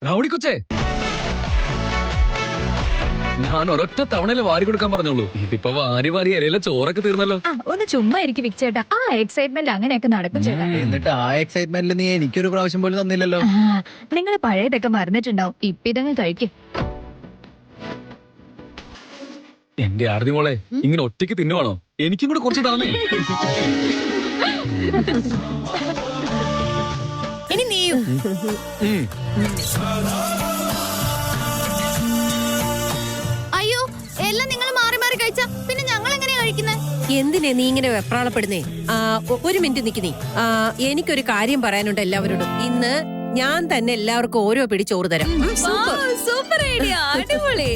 Rowdy കൊച്ചേ, ഞാൻ ഒരൊറ്റ തവണയില് വാരി കൊടുക്കാൻ പറഞ്ഞോളൂ. ഇതിപ്പോ വാരി വാരി ഇലയിലെ ചോറൊക്കെ തീർന്നല്ലോ. ഒന്ന് ചുമ്മാ എനിക്ക് വിക്ചേട്ടാ, ആ എക്സൈറ്റ്മെന്റ് അങ്ങനെയൊക്കെ നടക്കും ചേട്ടാ. എന്നിട്ട് ആ എക്സൈറ്റ്മെന്റിൽ നീ എനിക്കൊരു പ്രാവശ്യം പോലും തന്നില്ലല്ലോ. നിങ്ങൾ പഴയതൊക്കെ മറന്നിട്ടുണ്ടാവും. ഇപ്പൊ ഇതങ്ങ് കഴിക്കും. എന്റെ ആർതി മോളെ, ഇങ്ങനെ ഒറ്റയ്ക്ക് തിന്നുവാണോ? എനിക്കും കൂടെ കുറച്ച് താന്നേ. ഇനി നീയും. അയ്യോ, എല്ലാം നിങ്ങൾ മാറി മാറി കഴിച്ചാ പിന്നെ ഞങ്ങൾ എങ്ങനെയാ കഴിക്കുന്നത്? എന്തിനാ നീ ഇങ്ങനെ വെപ്രാളപ്പെടുന്നേ? ഒരു മിനിറ്റ് നിക്ക് നീ. എനിക്കൊരു കാര്യം പറയാനുണ്ട് എല്ലാവരോടും. ഇന്ന് ഞാൻ തന്നെ എല്ലാവർക്കും ഓരോ പിടി ചോറ് തരാം. സൂപ്പർ ഐഡിയ, അടിപൊളി.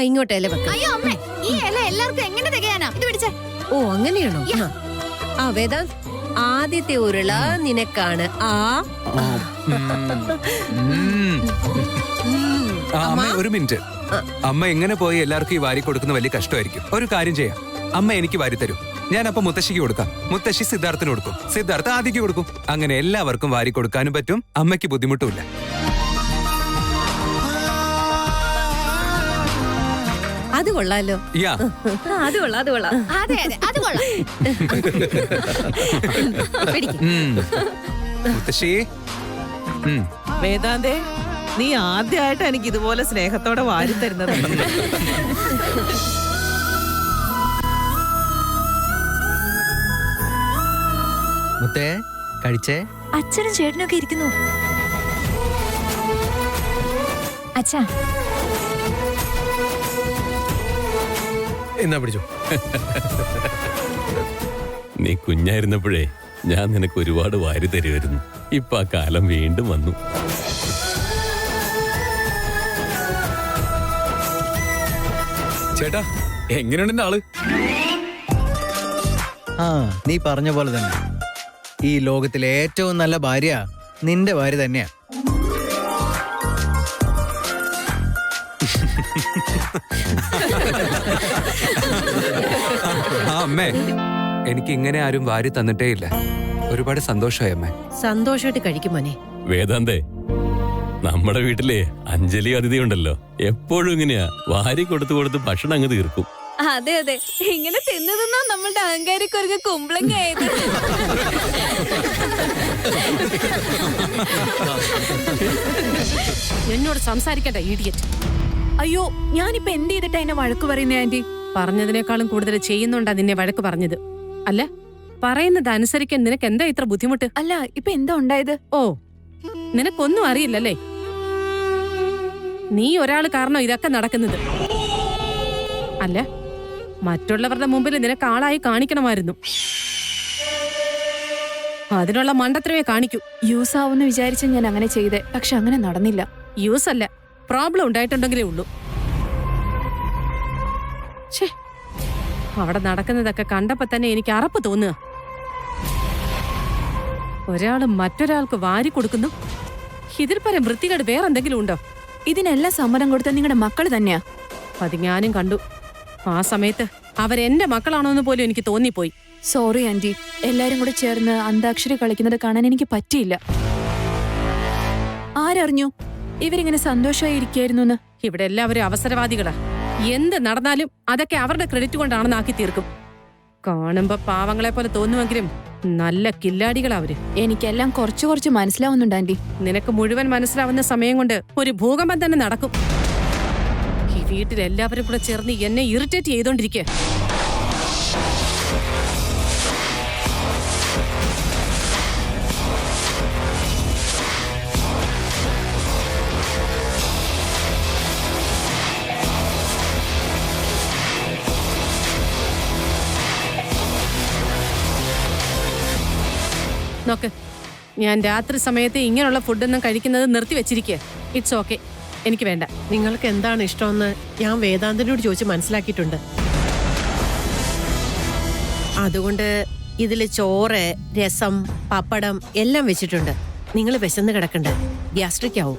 ഇങ്ങോട്ട് ഇല വെക്ക. അയ്യോ അമ്മേ, ഈ ഇല എല്ലാവർക്കും എങ്ങനെ തികയാനാ? ഇത് പിടിച്ചേ. ഓ അങ്ങനെയാണോ? വേദാന്ത്, ആദ്യത്തെ ഉരുള നിനക്കാണ്. അമ്മ ഒരു മിനിറ്റ്. അമ്മ എങ്ങനെ പോയി എല്ലാവർക്കും ഈ വാരി കൊടുക്കുന്ന വലിയ കഷ്ടമായിരിക്കും. ഒരു കാര്യം ചെയ്യാം, അമ്മ എനിക്ക് വാരി തരും. ഞാൻ അപ്പൊ മുത്തശ്ശിക്ക് കൊടുക്കാം, മുത്തശ്ശി സിദ്ധാർത്ഥന് കൊടുക്കും, സിദ്ധാർത്ഥ ആദിക്ക് കൊടുക്കും. അങ്ങനെ എല്ലാവർക്കും വാരി കൊടുക്കാനും പറ്റും, അമ്മയ്ക്ക് ബുദ്ധിമുട്ടുമില്ല. അത് കൊള്ളാലോ. അത് കൊള്ളാം, അത് കൊള്ളാം. അതെ അതെ, അത് കൊള്ളാം. മുത്തശ്ശി. വേദാന്തേ, നീ ആദ്യമായിട്ട് എനിക്ക് ഇതുപോലെ സ്നേഹത്തോടെ വാരി തരുന്നത്. മുത്തേ, കഴിച്ചേ. അച്ഛനും ചേട്ടനൊക്കെ ഇരിക്കുന്നു. അച്ഛാ, എന്നാ പിടിച്ചോ. നീ കുഞ്ഞായിരുന്നപ്പോഴേ ഞാൻ നിനക്ക് ഒരുപാട് വാരി തരുമായിരുന്നു. ഇപ്പൊ ആ കാലം വീണ്ടും വന്നു. ചേട്ടാ, എങ്ങനെയുണ്ട് എന്റെ ആള്? നീ പറഞ്ഞ പോലെ തന്നെ ഈ ലോകത്തിലെ ഏറ്റവും നല്ല ഭാര്യ നിന്റെ ഭാര്യ തന്നെയാ. അമ്മേ, എനിക്ക് ഇങ്ങനെ ആരും വാരി തന്നിട്ടേ ഇല്ല. ഒരുപാട് സന്തോഷമായി അമ്മേ. സന്തോഷമായിട്ട് കഴിക്കും മോനെ. വേദാന്തേ, നമ്മുടെ വീട്ടിലെ അഞ്ജലി അതിഥി ഉണ്ടല്ലോ, എപ്പോഴും ഇങ്ങനെയാ വാരി കൊടുത്തു കൊടുത്ത് ഭക്ഷണം അങ്ങ് തീർക്കും. അതെ അതെ, ഇങ്ങനെ തിന്നു തിന്നാ നമ്മളുടെ അഹങ്കാരിക്കൊരു കുമ്പളങ്ങയായത്. എന്നോട് സംസാരിക്കണ്ട ഇഡിയറ്റ്. അയ്യോ, ഞാനിപ്പോ എന്ത് ചെയ്തിട്ടാ എന്നെ വഴക്ക് പറയുന്നേ ആന്റി? പറഞ്ഞതിനേക്കാളും കൂടുതൽ ചെയ്യുന്നുണ്ടാ നിന്നെ വഴക്ക് പറഞ്ഞത്. അല്ല, പറയുന്നത് അനുസരിക്കാൻ നിനക്ക് എന്താ ഇത്ര ബുദ്ധിമുട്ട്? അല്ല, ഇപ്പൊ എന്താ ഉണ്ടായത്? ഓ, നിനക്കൊന്നും അറിയില്ലല്ലേ? നീ ഒരാള് കാരണം ഇതൊക്കെ നടക്കുന്നത്. അല്ല, മറ്റുള്ളവരുടെ മുമ്പിൽ നിനക്ക് ആളായി കാണിക്കണമായിരുന്നു. അതിനുള്ള മണ്ടത്തരമേ കാണിക്കൂ. യൂസ് ആവുമെന്ന് വിചാരിച്ച ഞാൻ അങ്ങനെ ചെയ്തേ, പക്ഷെ അങ്ങനെ നടന്നില്ല. യൂസ് അല്ല, പ്രോബ്ലം ഉണ്ടായിട്ടുണ്ടെങ്കിലേ ഉള്ളൂ. അവിടെ നടക്കുന്നതൊക്കെ കണ്ടപ്പോ തന്നെ എനിക്ക് അറപ്പ് തോന്നുക. ഒരാള് മറ്റൊരാൾക്ക് വാരി കൊടുക്കുന്നു. ഇതിൽ പരം വൃത്തികേട് വേറെന്തെങ്കിലും ഉണ്ടോ? ഇതിനെല്ലാം സമ്മതം കൊടുത്ത നിങ്ങളുടെ മക്കള് തന്നെയാ. അത് ഞാനും കണ്ടു. ആ സമയത്ത് അവരെന്റെ മക്കളാണോന്ന് പോലും എനിക്ക് തോന്നിപ്പോയി. സോറി ആന്റി, എല്ലാരും കൂടെ ചേർന്ന് അന്താക്ഷരി കളിക്കുന്നത് കാണാൻ എനിക്ക് പറ്റിയില്ല. ആരറിഞ്ഞു ഇവരിങ്ങനെ സന്തോഷമായി ഇരിക്കായിരുന്നു? ഇവിടെ എല്ലാവരും അവസരവാദികളാ. എന്ത് നടന്നാലും അതൊക്കെ അവരുടെ ക്രെഡിറ്റ് കൊണ്ടാണെന്ന് ആക്കി തീർക്കും. കാണുമ്പോ പാവങ്ങളെ പോലെ തോന്നുമെങ്കിലും നല്ല കില്ലാടികളാ അവര്. എനിക്കെല്ലാം കുറച്ചു കുറച്ച് മനസ്സിലാവുന്നുണ്ട് ആന്റി. നിനക്ക് മുഴുവൻ മനസ്സിലാവുന്ന സമയം കൊണ്ട് ഒരു ഭൂകമ്പം തന്നെ നടക്കും. ഈ വീട്ടിൽ എല്ലാവരും കൂടെ ചേർന്ന് എന്നെ ഇറിറ്റേറ്റ് ചെയ്തോണ്ടിരിക്കുക. നോക്ക്, ഞാൻ രാത്രി സമയത്ത് ഇങ്ങനെയുള്ള ഫുഡൊന്നും കഴിക്കുന്നത് നിർത്തി വെച്ചിരിക്കുക. ഇറ്റ്സ് ഓക്കെ, എനിക്ക് വേണ്ട. നിങ്ങൾക്ക് എന്താണ് ഇഷ്ടമെന്ന് ഞാൻ വേദാന്തനോട് ചോദിച്ച് മനസ്സിലാക്കിയിട്ടുണ്ട്. അതുകൊണ്ട് ഇതില് ചോറ്, രസം, പപ്പടം എല്ലാം വെച്ചിട്ടുണ്ട്. നിങ്ങൾ വിശന്ന് കിടക്കണ്ട, ഗ്യാസ്ട്രിക് ആവും.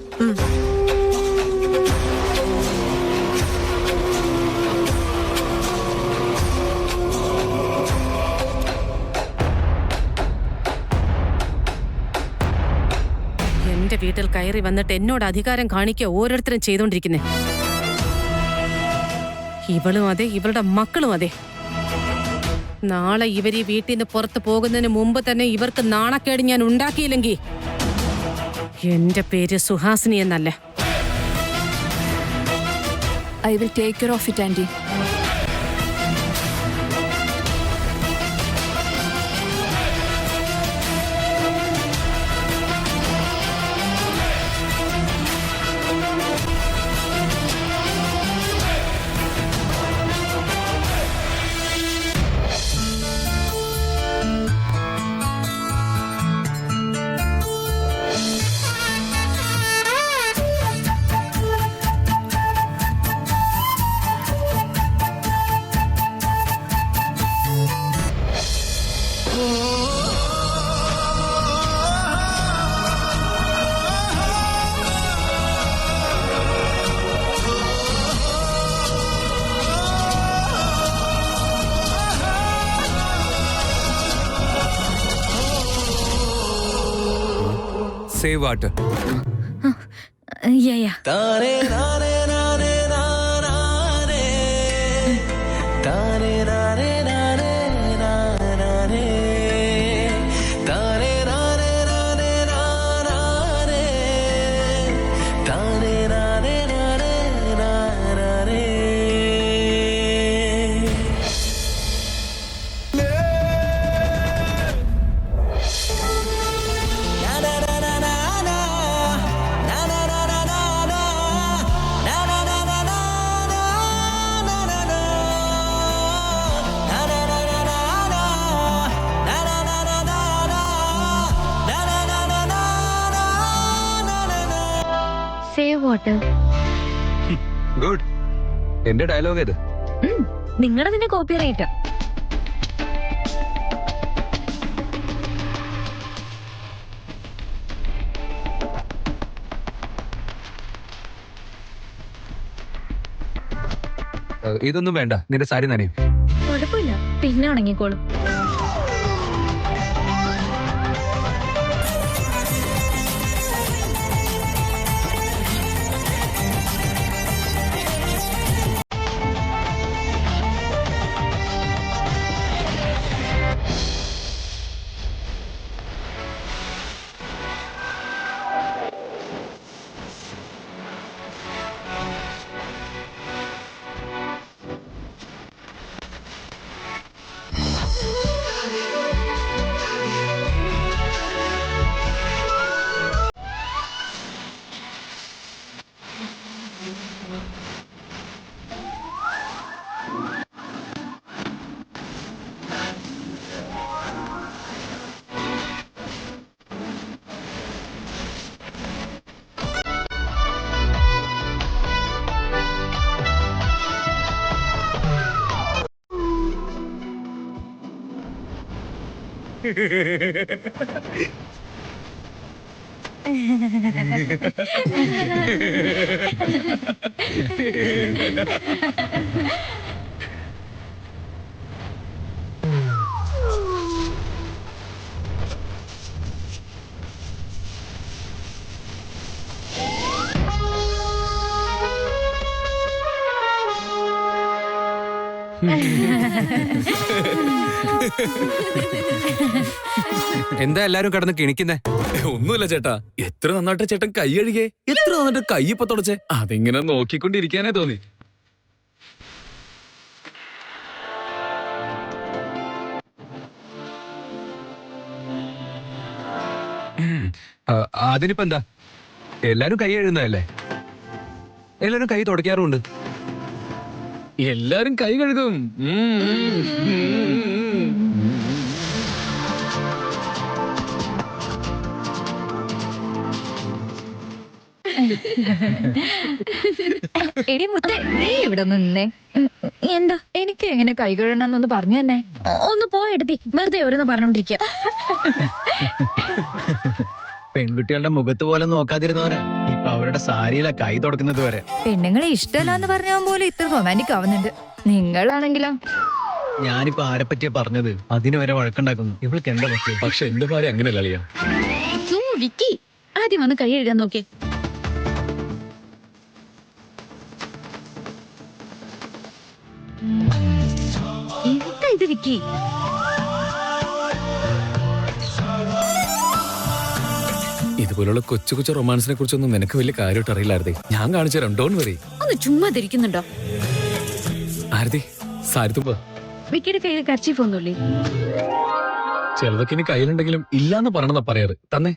എന്റെ വീട്ടിൽ കയറി വന്നിട്ട് എന്നോട് അധികാരം കാണിക്കുക ഓരോരുത്തരും ചെയ്തോണ്ടിരിക്കുന്നേ. ഇവളും അതെ, ഇവളുടെ മക്കളും അതെ. നാളെ ഇവർ ഈ വീട്ടിൽ നിന്ന് പുറത്ത് പോകുന്നതിന് മുമ്പ് തന്നെ ഇവർക്ക് നാണക്കേട് ഞാൻ ഉണ്ടാക്കിയില്ലെങ്കിൽ എന്റെ പേര് സുഹാസിനി എന്നല്ല. I will take care of it aunty. Say what? Yeah. Good. എന്റെ ഡയലോഗ് ഇത്. നിങ്ങളുടെ കോപ്പി റൈറ്റ്. ഇതൊന്നും വേണ്ട, നിന്റെ സാരി നനയും. കുഴപ്പമില്ല, പിന്നെ ഉണങ്ങിക്കോളും. എന്താ എല്ലാരും കിടന്ന് കിണിക്കുന്നേ? ഒന്നുമില്ല ചേട്ടാ, എത്ര നന്നായിട്ട് ചേട്ടൻ കൈ കഴുകിയേ, എത്ര നന്നായിട്ട് കൈ ഇപ്പൊ തുടച്ചേ. അതിങ്ങനെ നോക്കിക്കൊണ്ടിരിക്കാനേ തോന്നി. അതിനിപ്പോ എന്താ, എല്ലാരും കൈ എഴുതുന്നതല്ലേ, എല്ലാരും കൈ തുടയ്ക്കാറുമുണ്ട്. എല്ലാരും കൈ കഴുകും. എടി മുത്തേ, നീ ഇവിടെ നിന്നേ. എന്താ, എനിക്ക് എങ്ങനെ കൈ കഴുകണമെന്നൊന്ന് പറഞ്ഞു തന്നെ. ഒന്ന് പോയെടുത്തി, വെറുതെ ഓരോന്ന് പറഞ്ഞോണ്ടിരിക്കുക. പെൺകുട്ടികളുടെ മുഖത്ത് പോലെ നോക്കാതിരുന്നവരെ ഇപ്പൊ അവരുടെ സാരിയിലെ കൈ തുടക്കുന്നത് വരെ. പെണ്ണുങ്ങളെ ഇഷ്ടമല്ലാന്ന് പറഞ്ഞാൽ പോലും ഇത്ര റൊമാൻറ്റിക് ആവുന്നുണ്ട്. നിങ്ങളാണെങ്കിലോ? ഞാനിപ്പോ ആരെ പറ്റിയാ പറഞ്ഞത്, അതിന് വരെ വഴക്കുണ്ടാക്കുന്നു. ഇവൾക്ക് എന്താ പറ്റിയത്? പക്ഷെ എന്റെ ഭാര്യ അങ്ങനെയല്ല അളിയാ. വിക്കി, ആദ്യം വന്ന് കൈ കഴുകാൻ നോക്കിയേ. എന്താ ഇത് വിക്കി? ഇതുപോലുള്ള കൊച്ചു കൊച്ചു റൊമാൻസിനെ കുറിച്ചൊന്നും നിനക്ക് വലിയ കാര്യമായിട്ട് അറിയില്ലായിരുന്നേ. ഞാൻ കാണിച്ചു തരാം, ഡോണ്ട് വറി. ഒന്ന് ചുമ്മാ ധരിക്കുന്നുണ്ടോ? ആരതി സാരിത്തുമ്പ വിക്കിയുടെ കയ്യിൽ കർച്ചീഫ് ഒന്നുമില്ലേ? ചിലതൊക്കെ ഇനി കയ്യിലുണ്ടെങ്കിലും ഇല്ലാന്ന് പറയണതാ പറയാറ്. തന്നെ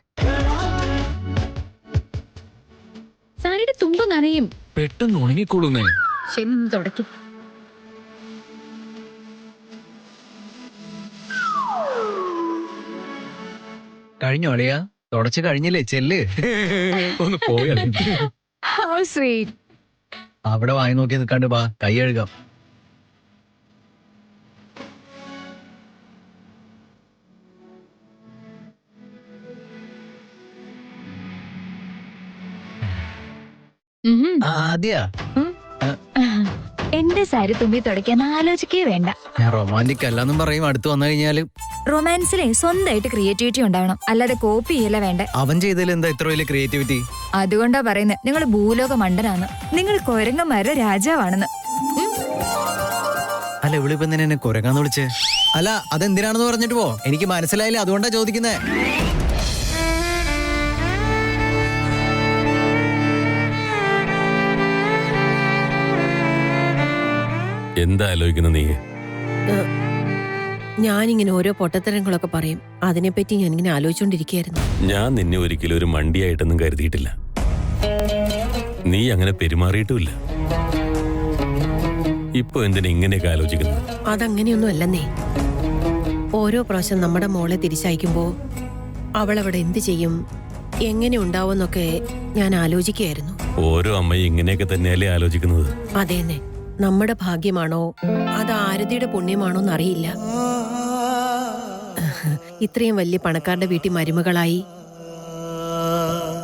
സാരിയുടെ തുമ്പ് നനയും. പെട്ടെന്ന് ഉണങ്ങിക്കൂടുന്നേ. ശരി, തുടക്കും. കഴിഞ്ഞോ അളിയാ? തുടച്ചു കഴിഞ്ഞില്ലേ? ചെല്ല്. ഒന്ന് പോയാ. How sweet. അവിടെ വായി നോക്കി നിൽക്കാണ്ട് വാ, കൈ കഴുകാം. ആദ്യാ എന്റെ സാരി തുമ്പി തുടയ്ക്കാൻ ആലോചിക്കേ വേണ്ട. ഞാൻ റൊമാൻറ്റിക് അല്ലാന്നും പറയും. അടുത്ത് വന്നു കഴിഞ്ഞാല് റൊമാൻസിലെ സ്വന്തമായിട്ട് ക്രിയേറ്റിവിറ്റി ഉണ്ടാവണം, അല്ലാതെ കോപ്പി ചെയ്യല വേണ്ട. അവൻ ചെയ്തതിൽ എന്താ ഇത്ര വലിയ ക്രിയേറ്റിവിറ്റി? അതുകൊണ്ടാ പറയുന്നത് നിങ്ങൾ ഭൂലോക മണ്ടനാണ്, നിങ്ങൾ കൊരങ്ങന്മാരുടെ രാജാവാണെന്ന്. അല്ല, ഇവിളിപ്പോ എന്തിനാ എന്നെ കുരങ്ങാന്ന് വിളിച്ചേ? അല്ല, അതെന്തിനാണെന്ന് പറഞ്ഞിട്ട് പോ. എനിക്ക് മനസ്സിലായില്ല, അതുകൊണ്ടാ ചോദിക്കുന്നേ. എന്താ ആലോചിക്കുന്ന നീ? ഞാനിങ്ങനെ ഓരോ പൊട്ടത്തരങ്ങളൊക്കെ പറയും, അതിനെപ്പറ്റി ഞാനിങ്ങനെ ആലോചിച്ചോണ്ടിരിക്കുകയായിരുന്നു. ഞാൻ നിന്നെ ഒരിക്കലും ഒരു മണ്ടിയായിട്ടൊന്നും കരുതിയിട്ടില്ല. നീ അങ്ങനെ പെരുമാറിയിട്ടുമില്ല. ഇപ്പൊ എന്തിനാ ഇങ്ങനെയൊക്കെ ആലോചിക്കുന്നു? അതങ്ങനെയൊന്നും അല്ലെന്നേ. ഓരോ പ്രാവശ്യം നമ്മുടെ മോളെ തിരിച്ചയക്കുമ്പോ അവളവിടെ എന്ത് ചെയ്യും, എങ്ങനെ ഉണ്ടാവുമെന്നൊക്കെ ഞാൻ ആലോചിക്കുകയായിരുന്നു. ഓരോ അമ്മയും ഇങ്ങനെയൊക്കെ തന്നെയല്ലേ ആലോചിക്കുന്നത്? അതേന്നെ, നമ്മുടെ ഭാഗ്യമാണോ അത് ആരതിയുടെ പുണ്യമാണോ എന്നറിയില്ല. ഇത്രയും വലിയ പണക്കാരുടെ വീട്ടിൽ മരുമകളായി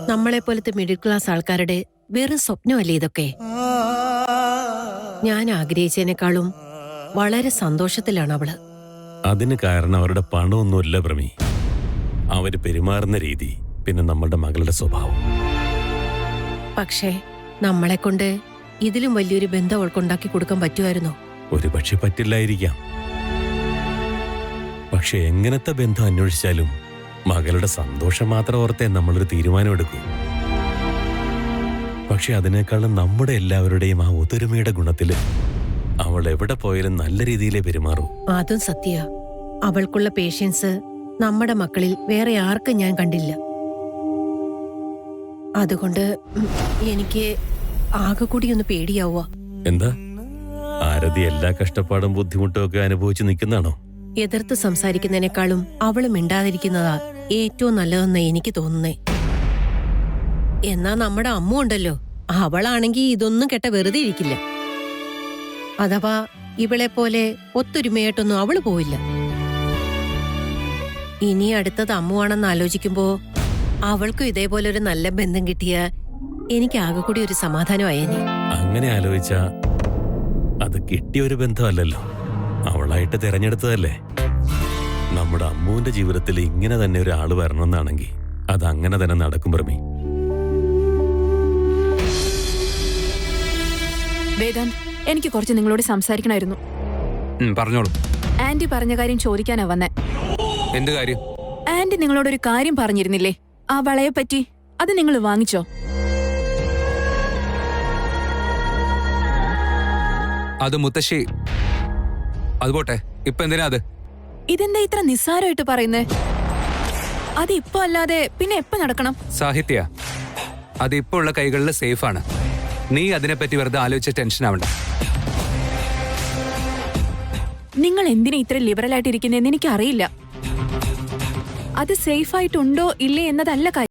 നമ്മളെപ്പോലത്തെ മിഡിൽ ക്ലാസ് ആൾക്കാരുടെ വെറും സ്വപ്നമല്ലേ ഇതൊക്കെ. ഞാൻ ആഗ്രഹിച്ചതിനേക്കാളും വളരെ സന്തോഷത്തിലാണ് അവള്. അതിന് കാരണം അവരുടെ പണമൊന്നുമില്ല പ്രമി, അവര് പെരുമാറുന്ന രീതി, പിന്നെ നമ്മളുടെ മകളുടെ സ്വഭാവം. പക്ഷേ നമ്മളെ കൊണ്ട് ഇതിലും വലിയൊരു ബന്ധം അവൾക്കുണ്ടാക്കി കൊടുക്കാൻ പറ്റുമായിരുന്നോ? ഒരു പക്ഷെ പറ്റില്ലായിരിക്കാം. പക്ഷെ എങ്ങനത്തെ ബന്ധം അന്വേഷിച്ചാലും മകളുടെ സന്തോഷം മാത്രം ഓർത്തേ നമ്മളൊരു തീരുമാനമെടുക്കൂ. പക്ഷെ അതിനേക്കാളും നമ്മുടെ എല്ലാവരുടെയും ആ ഒത്തൊരുമയുടെ ഗുണത്തില് അവൾ എവിടെ പോയാലും നല്ല രീതിയിലേ പെരുമാറൂ. അതും സത്യ. അവൾക്കുള്ള പേഷ്യൻസ് നമ്മുടെ മക്കളിൽ വേറെ ആർക്കും ഞാൻ കണ്ടില്ല. അതുകൊണ്ട് എനിക്ക് ആകെ കൂടി ഒന്ന് പേടിയാവുക. എന്താ ആരതി എല്ലാ കഷ്ടപ്പാടും ബുദ്ധിമുട്ടും ഒക്കെ അനുഭവിച്ചു നിൽക്കുന്നതാണോ? എതിർത്ത് സംസാരിക്കുന്നതിനേക്കാളും അവള് മിണ്ടാതിരിക്കുന്നതാ ഏറ്റവും നല്ലതെന്ന് എനിക്ക് തോന്നുന്നേ. എന്നാ നമ്മുടെ അമ്മ ഉണ്ടല്ലോ, അവളാണെങ്കി ഇതൊന്നും കേട്ട വെറുതെ ഇരിക്കില്ല. അഥവാ ഇവളെ പോലെ ഒത്തൊരുമയായിട്ടൊന്നും അവള് പോയില്ല. ഇനി അടുത്തത് അമ്മുവാണെന്ന് ആലോചിക്കുമ്പോ അവൾക്കും ഇതേപോലെ ഒരു നല്ല ബന്ധം കിട്ടിയ എനിക്ക് ആകെ കൂടി ഒരു സമാധാനമായേനെ. അങ്ങനെ ആലോചിച്ച അത് കിട്ടിയ ഒരു ബന്ധമല്ലല്ലോ, അവളായിട്ട് തിരഞ്ഞെടുത്തതല്ലേ. നമ്മുടെ അമ്മുവിന്റെ ജീവിതത്തിൽ ഇങ്ങനെ തന്നെ ഒരാള് വരണമെന്നാണെങ്കിൽ അത് അങ്ങനെ തന്നെ നടക്കും പ്രമി. വേദാന്ത്, എനിക്ക് കുറച്ച് നിങ്ങളോട് സംസാരിക്കണമായിരുന്നു. പറഞ്ഞോളൂ. ആന്റി പറഞ്ഞ കാര്യം ചോദിക്കാനാ വന്നേ. എന്ത് കാര്യം? ആന്റി നിങ്ങളോടൊരു കാര്യം പറഞ്ഞിരുന്നില്ലേ, ആ വളയെ പറ്റി. അത് നിങ്ങൾ വാങ്ങിച്ചോ? അത് മുത്തശ്ശി. അത് പോട്ടെ, ഇപ്പൊ എന്തിനാ അത്? ഇതെന്താ ഇത്ര നിസ്സാരമായിട്ട് പറയുന്നേ? അത് ഇപ്പൊ അല്ലാതെ പിന്നെ എപ്പോ നടക്കണം? സാഹിത്യ, അത് ഇപ്പൊ ഉള്ള കൈകളിൽ സേഫാണ്. നീ അതിനെപ്പറ്റി വെറുതെ ആലോചിച്ച ടെൻഷൻ ആവണ്ട. നിങ്ങൾ എന്തിനാ ഇത്ര ലിബറൽ ആയിട്ട് ഇരിക്കുന്നതെന്ന് എനിക്കറിയില്ല. അത് സേഫ് ആയിട്ടുണ്ടോ ഇല്ലേ എന്നതല്ല കാര്യം.